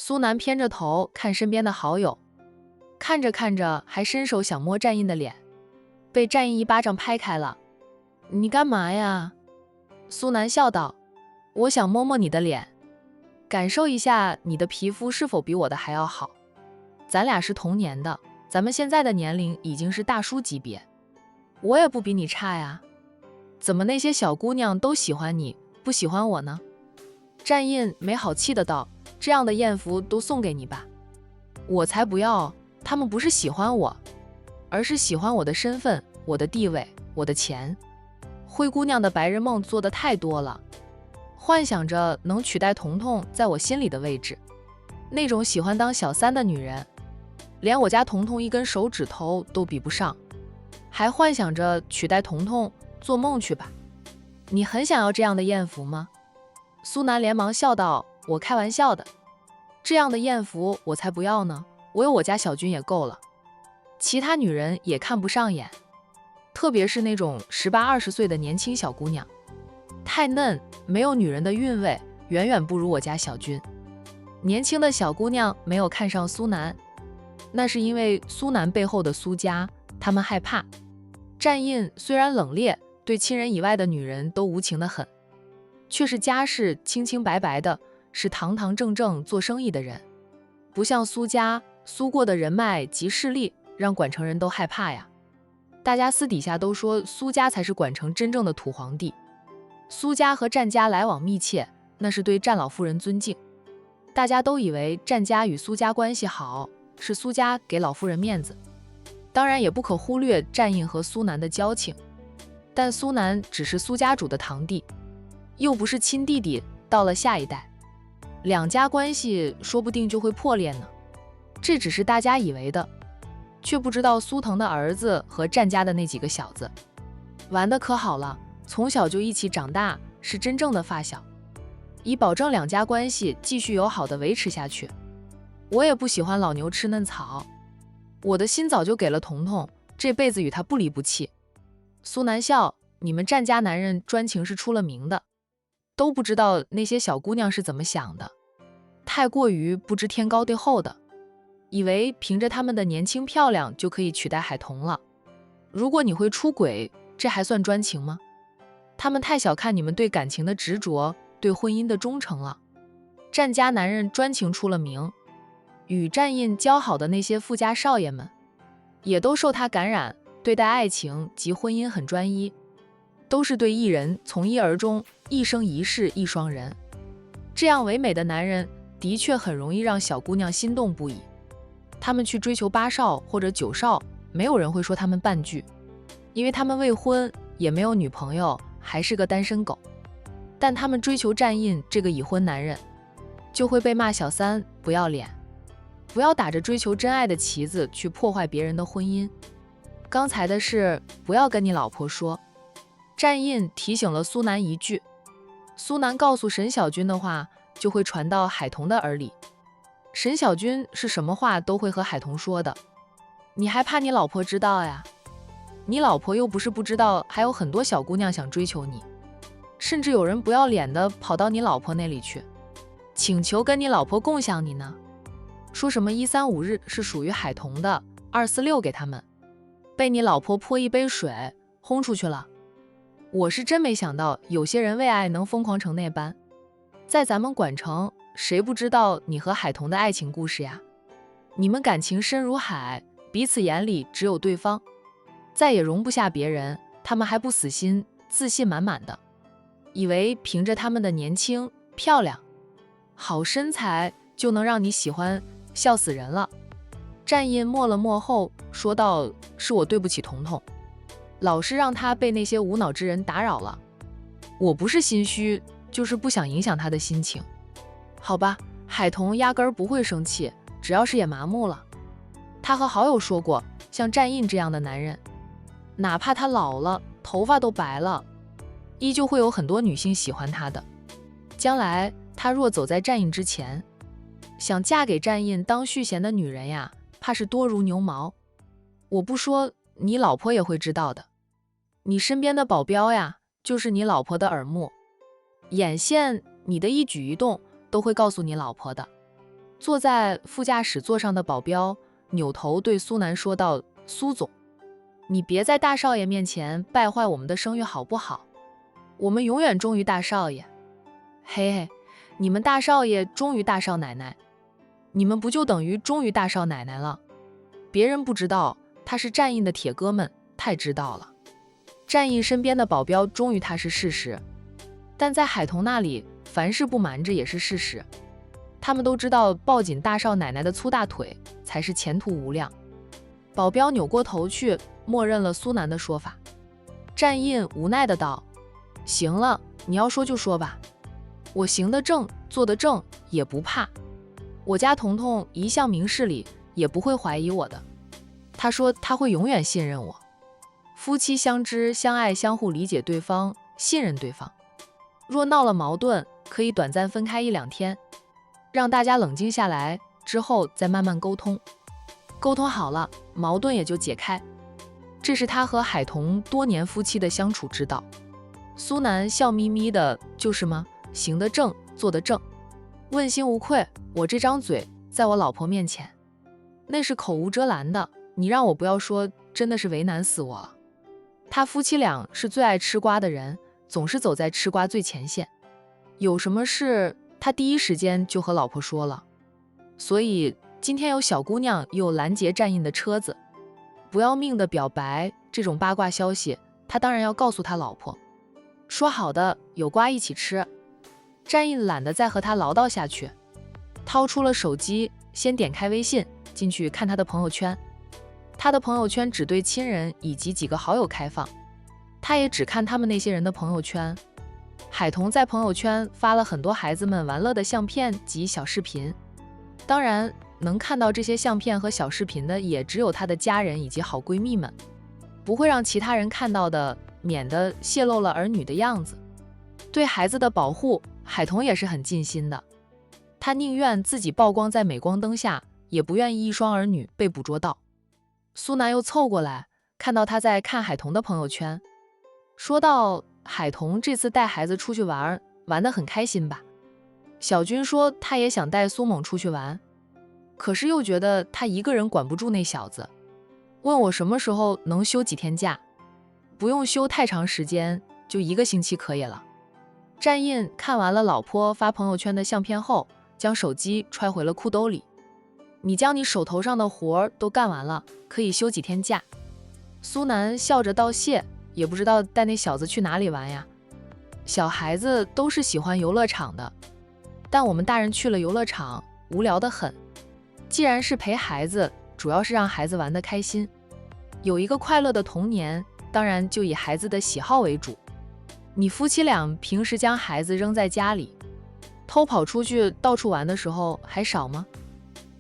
苏南偏着头看身边的好友，看着看着还伸手想摸战印的脸，被战印一巴掌拍开了。你干嘛呀？苏南笑道，我想摸摸你的脸，感受一下你的皮肤是否比我的还要好。咱俩是同年的，咱们现在的年龄已经是大叔级别，我也不比你差呀。怎么那些小姑娘都喜欢你，不喜欢我呢？战印没好气的道，这样的艳福都送给你吧。我才不要，他们不是喜欢我，而是喜欢我的身份、我的地位、我的钱。灰姑娘的白日梦做得太多了，幻想着能取代彤彤在我心里的位置。那种喜欢当小三的女人，连我家彤彤一根手指头都比不上，还幻想着取代彤彤，做梦去吧。你很想要这样的艳福吗？苏南连忙笑道，我开玩笑的，这样的艳福我才不要呢，我有我家小军也够了。其他女人也看不上眼，特别是那种18、20岁的年轻小姑娘，太嫩，没有女人的韵味，远远不如我家小军。年轻的小姑娘没有看上苏南，那是因为苏南背后的苏家，她们害怕。战印虽然冷冽，对亲人以外的女人都无情得很，却是家世清清白白的，是堂堂正正做生意的人，不像苏家，苏过的人脉及势力让管城人都害怕呀。大家私底下都说苏家才是管城真正的土皇帝。苏家和战家来往密切，那是对战老夫人尊敬。大家都以为战家与苏家关系好，是苏家给老夫人面子。当然也不可忽略战印和苏南的交情，但苏南只是苏家主的堂弟，又不是亲弟弟，到了下一代，两家关系说不定就会破裂呢。这只是大家以为的，却不知道苏腾的儿子和战家的那几个小子玩得可好了，从小就一起长大，是真正的发小，以保证两家关系继续友好的维持下去。我也不喜欢老牛吃嫩草，我的心早就给了彤彤，这辈子与他不离不弃。苏南笑，你们战家男人专情是出了名的，都不知道那些小姑娘是怎么想的，太过于不知天高地厚的，以为凭着他们的年轻漂亮就可以取代海童了。如果你会出轨，这还算专情吗？他们太小看你们对感情的执着，对婚姻的忠诚了。战家男人专情出了名，与战印交好的那些富家少爷们，也都受他感染，对待爱情及婚姻很专一，都是对一人从一而终，一生一世一双人。这样唯美的男人，的确很容易让小姑娘心动不已。他们去追求8少或者9少，没有人会说他们半句，因为他们未婚，也没有女朋友，还是个单身狗。但他们追求战印这个已婚男人，就会被骂小三，不要脸。不要打着追求真爱的旗子去破坏别人的婚姻。刚才的事不要跟你老婆说。战印提醒了苏南一句，苏南告诉沈小军的话就会传到海童的耳里。沈小军是什么话都会和海童说的，你还怕你老婆知道呀？你老婆又不是不知道，还有很多小姑娘想追求你，甚至有人不要脸的跑到你老婆那里去，请求跟你老婆共享你呢。说什么135日是属于海童的，246给他们，被你老婆泼一杯水轰出去了。我是真没想到有些人为爱能疯狂成那般。在咱们管城，谁不知道你和海童的爱情故事呀？你们感情深如海，彼此眼里只有对方，再也容不下别人，他们还不死心，自信满满的，以为凭着他们的年轻、漂亮、好身材就能让你喜欢，笑死人了。战印默了默后说道，是我对不起彤彤，老是让他被那些无脑之人打扰了。我不是心虚，就是不想影响他的心情。好吧，海童压根儿不会生气，只要是也麻木了。他和好友说过，像战印这样的男人，哪怕他老了，头发都白了，依旧会有很多女性喜欢他的。将来他若走在战印之前，想嫁给战印当续弦的女人呀，怕是多如牛毛。我不说，你老婆也会知道的。你身边的保镖呀，就是你老婆的耳目，眼线，你的一举一动都会告诉你老婆的。坐在副驾驶座上的保镖扭头对苏南说道：“苏总，你别在大少爷面前败坏我们的声誉好不好？我们永远忠于大少爷。嘿嘿，你们大少爷忠于大少奶奶，你们不就等于忠于大少奶奶了？别人不知道，他是战印的铁哥们太知道了。战印身边的保镖忠于他是事实，但在海童那里，凡事不瞒着也是事实。他们都知道抱紧大少奶奶的粗大腿才是前途无量。”保镖扭过头去，默认了苏南的说法。战印无奈的道：“行了，你要说就说吧，我行得正，坐得正，也不怕。我家彤彤一向明事理，也不会怀疑我的。他说他会永远信任我。夫妻相知相爱，相互理解对方，信任对方。若闹了矛盾，可以短暂分开1-2天，让大家冷静下来，之后再慢慢沟通。沟通好了，矛盾也就解开。这是他和海童多年夫妻的相处之道。”苏南笑眯眯的：“就是吗？行得正，坐得正，问心无愧。我这张嘴在我老婆面前，那是口无遮拦的，你让我不要说，真的是为难死我了。他夫妻俩是最爱吃瓜的人，总是走在吃瓜最前线，有什么事他第一时间就和老婆说了。所以今天有小姑娘又拦截战印的车子，不要命的表白，这种八卦消息他当然要告诉他老婆。说好的有瓜一起吃。”战印懒得再和他唠叨下去，掏出了手机，先点开微信，进去看他的朋友圈。他的朋友圈只对亲人以及几个好友开放，他也只看他们那些人的朋友圈。海童在朋友圈发了很多孩子们玩乐的相片及小视频，当然能看到这些相片和小视频的也只有她的家人以及好闺蜜们，不会让其他人看到的，免得泄露了儿女的样子。对孩子的保护，海童也是很尽心的，她宁愿自己曝光在镁光灯下，也不愿意一双儿女被捕捉到。苏南又凑过来，看到他在看海童的朋友圈，说道：“海童这次带孩子出去玩，玩得很开心吧？”小军说他也想带苏猛出去玩，可是又觉得他一个人管不住那小子，问我什么时候能休几天假，不用休太长时间，就1个星期可以了。战印看完了老婆发朋友圈的相片后，将手机揣回了裤兜里。你将你手头上的活都干完了，可以休几天假。苏南笑着道谢，也不知道带那小子去哪里玩呀。小孩子都是喜欢游乐场的，但我们大人去了游乐场，无聊得很。既然是陪孩子，主要是让孩子玩得开心，有一个快乐的童年，当然就以孩子的喜好为主。你夫妻俩平时将孩子扔在家里，偷跑出去到处玩的时候还少吗？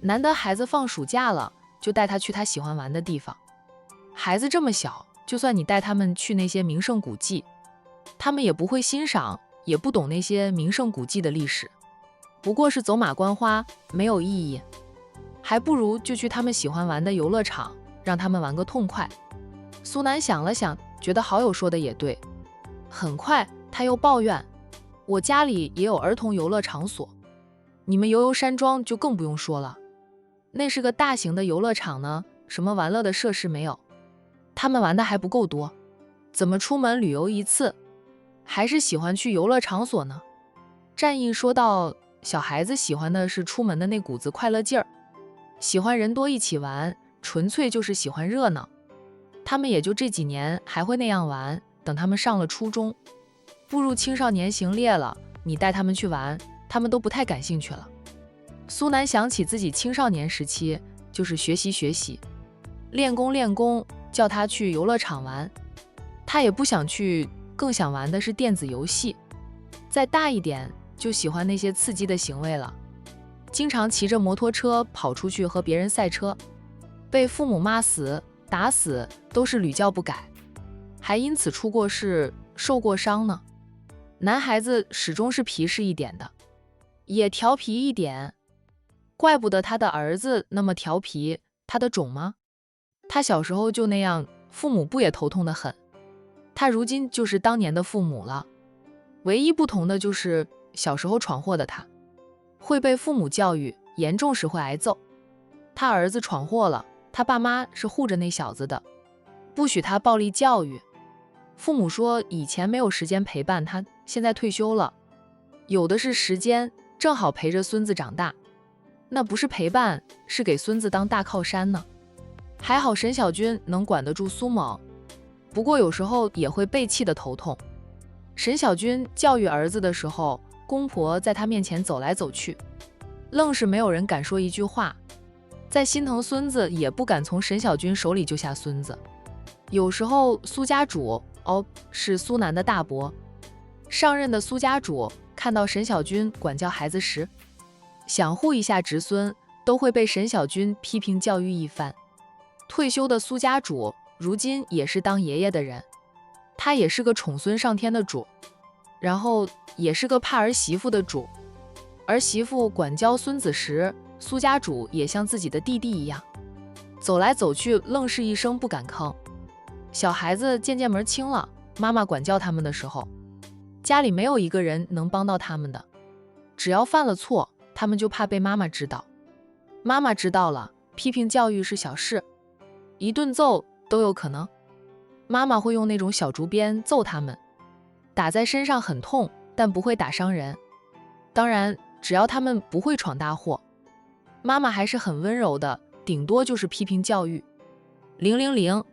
难得孩子放暑假了，就带他去他喜欢玩的地方。孩子这么小，就算你带他们去那些名胜古迹，他们也不会欣赏，也不懂那些名胜古迹的历史，不过是走马观花，没有意义。还不如就去他们喜欢玩的游乐场，让他们玩个痛快。苏南想了想，觉得好友说的也对。很快他又抱怨，我家里也有儿童游乐场所，你们游山庄就更不用说了，那是个大型的游乐场呢，什么玩乐的设施没有，他们玩的还不够多，怎么出门旅游一次还是喜欢去游乐场所呢？战印说道，小孩子喜欢的是出门的那股子快乐劲儿，喜欢人多一起玩，纯粹就是喜欢热闹。他们也就这几年还会那样玩，等他们上了初中，步入青少年行列了，你带他们去玩，他们都不太感兴趣了。苏南想起自己青少年时期，就是学习，练功，叫他去游乐场玩，他也不想去，更想玩的是电子游戏。再大一点，就喜欢那些刺激的行为了，经常骑着摩托车跑出去和别人赛车，被父母骂死打死都是屡教不改，还因此出过事受过伤呢。男孩子始终是皮实一点的，也调皮一点，怪不得他的儿子那么调皮，他的种吗？他小时候就那样，父母不也头痛得很？他如今就是当年的父母了，唯一不同的就是小时候闯祸的他会被父母教育，严重时会挨揍。他儿子闯祸了，他爸妈是护着那小子的，不许他暴力教育。父母说以前没有时间陪伴他，现在退休了，有的是时间，正好陪着孙子长大。那不是陪伴，是给孙子当大靠山呢。还好沈小军能管得住苏猛，不过有时候也会被气得头痛。沈小军教育儿子的时候，公婆在他面前走来走去，愣是没有人敢说一句话。再心疼孙子，也不敢从沈小军手里救下孙子。有时候苏家主，是苏南的大伯，上任的苏家主看到沈小军管教孩子时，想护一下侄孙，都会被沈小军批评教育一番。退休的苏家主如今也是当爷爷的人，他也是个宠孙上天的主，然后也是个怕儿媳妇的主。儿媳妇管教孙子时，苏家主也像自己的弟弟一样，走来走去愣是一声不敢吭。小孩子渐渐门清了，妈妈管教他们的时候，家里没有一个人能帮到他们的。只要犯了错，他们就怕被妈妈知道。妈妈知道了，批评教育是小事，一顿揍都有可能。妈妈会用那种小竹鞭揍他们，打在身上很痛，但不会打伤人。当然，只要他们不会闯大祸，妈妈还是很温柔的，顶多就是批评教育。000，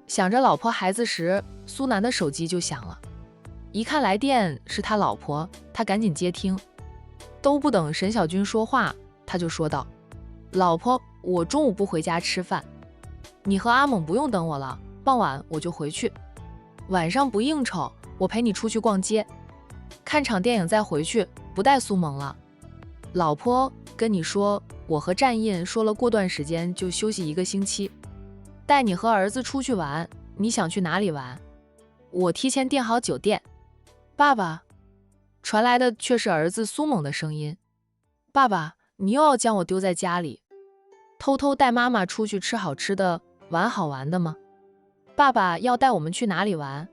想着老婆孩子时，苏南的手机就响了。一看来电是他老婆，他赶紧接听。都不等沈小军说话，他就说道：老婆，我中午不回家吃饭，你和阿猛不用等我了，傍晚我就回去。晚上不应酬，我陪你出去逛街，看场电影再回去，不带苏萌了。老婆，跟你说，我和战印说了，过段时间就休息1个星期，带你和儿子出去玩，你想去哪里玩？我提前订好酒店。爸爸，传来的却是儿子苏猛的声音。爸爸，你又要将我丢在家里，偷偷带妈妈出去吃好吃的，玩好玩的吗？爸爸要带我们去哪里玩？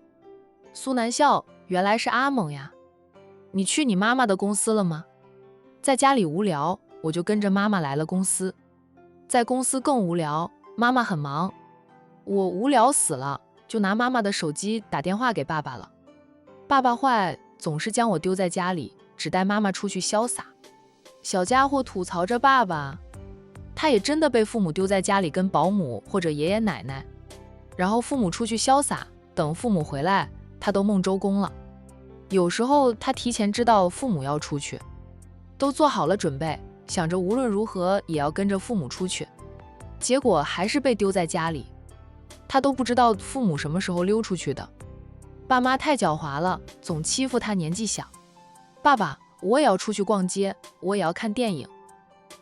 苏南笑，原来是阿猛呀。你去你妈妈的公司了吗？在家里无聊，我就跟着妈妈来了公司。在公司更无聊，妈妈很忙，我无聊死了，就拿妈妈的手机打电话给爸爸了。爸爸坏，总是将我丢在家里，只带妈妈出去潇洒。小家伙吐槽着爸爸，他也真的被父母丢在家里跟保姆或者爷爷奶奶，然后父母出去潇洒，等父母回来，他都梦周公了。有时候他提前知道父母要出去，都做好了准备，想着无论如何也要跟着父母出去，结果还是被丢在家里。他都不知道父母什么时候溜出去的。爸妈太狡猾了，总欺负他年纪小。爸爸，我也要出去逛街，我也要看电影。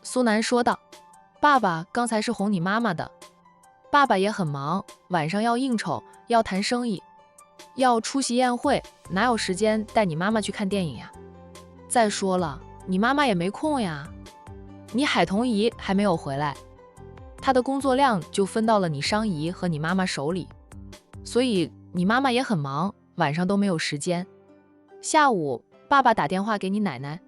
苏南说道。爸爸，刚才是哄你妈妈的。爸爸也很忙，晚上要应酬，要谈生意，要出席宴会，哪有时间带你妈妈去看电影呀？再说了，你妈妈也没空呀。你海童姨还没有回来，她的工作量就分到了你商姨和你妈妈手里，所以你妈妈也很忙，晚上都没有时间。下午爸爸打电话给你奶奶，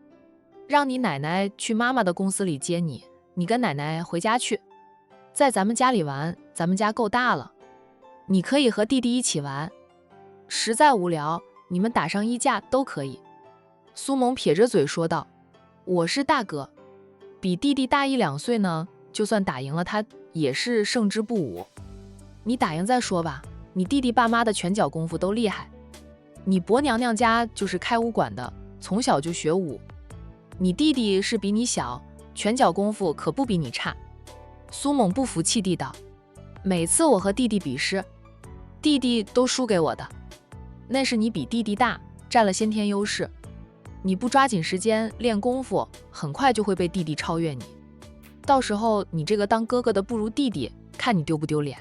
让你奶奶去妈妈的公司里接你，你跟奶奶回家去，在咱们家里玩，咱们家够大了，你可以和弟弟一起玩，实在无聊，你们打上衣架都可以。苏萌撇着嘴说道，我是大哥，比弟弟大1-2岁呢，就算打赢了他，也是胜之不武。你打赢再说吧，你弟弟爸妈的拳脚功夫都厉害，你伯娘娘家就是开武馆的，从小就学武，你弟弟是比你小，拳脚功夫可不比你差。苏猛不服气地道，每次我和弟弟比试，弟弟都输给我的，那是你比弟弟大，占了先天优势，你不抓紧时间练功夫，很快就会被弟弟超越你，到时候你这个当哥哥的不如弟弟，看你丢不丢脸。